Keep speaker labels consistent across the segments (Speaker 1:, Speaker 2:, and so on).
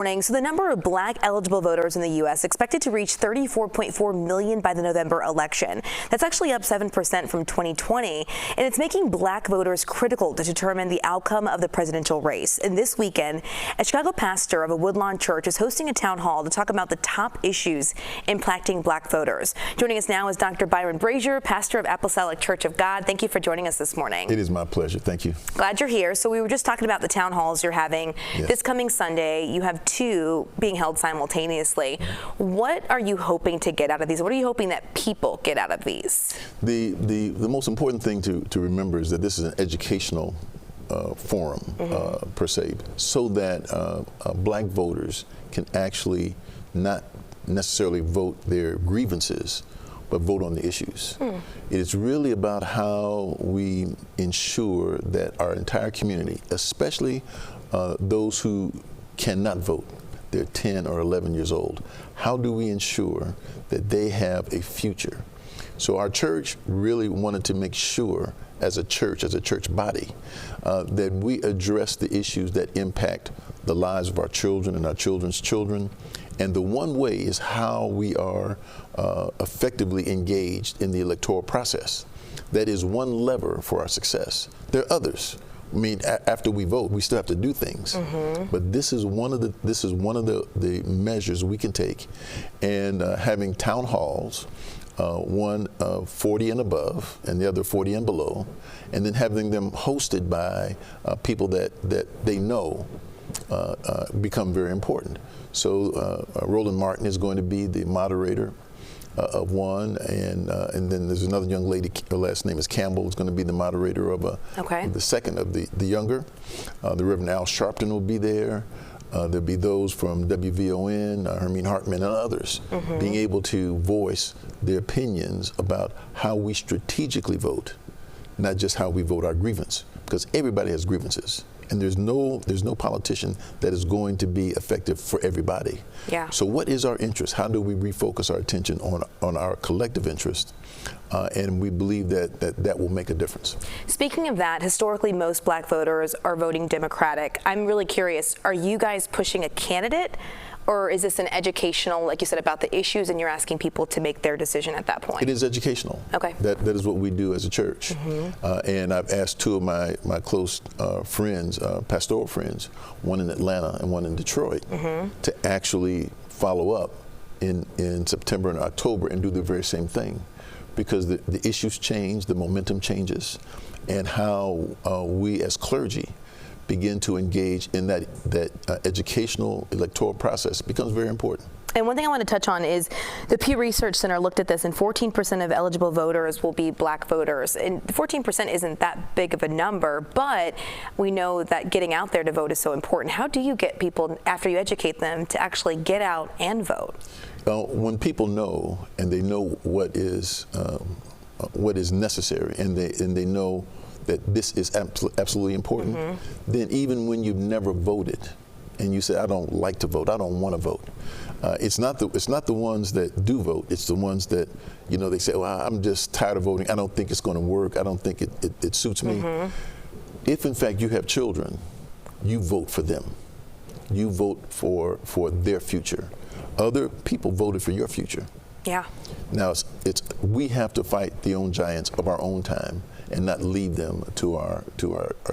Speaker 1: So the number of black eligible voters in the U.S. expected to reach 34.4 million by the November election. That's actually up 7% from 2020, and it's making black voters critical to determine the outcome of the presidential race. And this weekend, a Chicago pastor of a Woodlawn church is hosting a town hall to talk about the top issues impacting black voters. Joining us now is Dr. Byron Brazier, pastor of Apostolic Church of God. Thank you for joining us this morning.
Speaker 2: It is my pleasure. Thank you.
Speaker 1: Glad you're here. So we were just talking about the town halls you're having this coming Sunday. You have two being held simultaneously. What are you hoping to get out of these? What are you hoping that people get out of these?
Speaker 2: The most important thing to remember is that this is an educational forum per se, so that black voters can actually not necessarily vote their grievances, but vote on the issues. It is really about how we ensure that our entire community, especially those who cannot vote, they're 10 or 11 years old, how do we ensure that they have a future? So our church really wanted to make sure, as a church body, that we address the issues that impact the lives of our children and our children's children. And the one way is how we are effectively engaged in the electoral process. That is one lever for our success. There are others. I mean, after we vote, we still have to do things, but this is one of the measures we can take, and having town halls, one 40 and above, and the other 40 and below, and then having them hosted by people that they know become very important. So Roland Martin is going to be the moderator of one, and then there's another young lady, her last name is Campbell, is going to be the moderator of the second of the younger. The Reverend Al Sharpton will be there. There'll be those from WVON, Hermine Hartman, and others, being able to voice their opinions about how we strategically vote, not just how we vote our grievance, because everybody has grievances. And there's no politician that is going to be effective for everybody. Yeah. So what is our interest? How do we refocus our attention on our collective interest? And we believe that will make a difference.
Speaker 1: Speaking of that, historically most black voters are voting Democratic. I'm really curious, are you guys pushing a candidate? Or is this an educational, like you said, about the issues, and you're asking people to make their decision at that point?
Speaker 2: It is educational. Okay. That is what we do as a church. And I've asked two of my close friends, pastoral friends, one in Atlanta and one in Detroit, to actually follow up in September and October and do the very same thing. Because the issues change, the momentum changes, and how we as clergy begin to engage in that educational electoral process becomes very important.
Speaker 1: And one thing I want to touch on is the Pew Research Center looked at this, and 14% of eligible voters will be black voters. And 14% isn't that big of a number, but we know that getting out there to vote is so important. How do you get people, after you educate them, to actually get out and vote?
Speaker 2: When people know, and they know what is necessary, and they know that this is absolutely important, then even when you've never voted and you say, I don't like to vote, I don't want to vote, it's not the ones that do vote, it's the ones that, they say, well, I'm just tired of voting, I don't think it's going to work, I don't think it suits me. If in fact you have children, you vote for them. You vote for their future. Other people voted for your future. Yeah. Now we have to fight the own giants of our own time and not leave them to our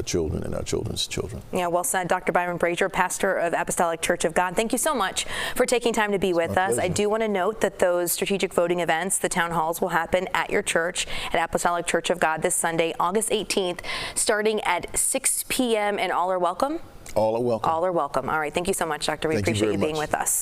Speaker 2: children and our children's children. Yeah, well said. Dr. Byron Brazier, pastor of Apostolic Church of God, thank you so much for taking time to be with us. I do want to note that those strategic voting events, the town halls, will happen at your church at Apostolic Church of God this Sunday, August 18th, starting at 6 p.m. and all are welcome? All are welcome. All are welcome. All right. Thank you so much, Doctor. We appreciate you being with us.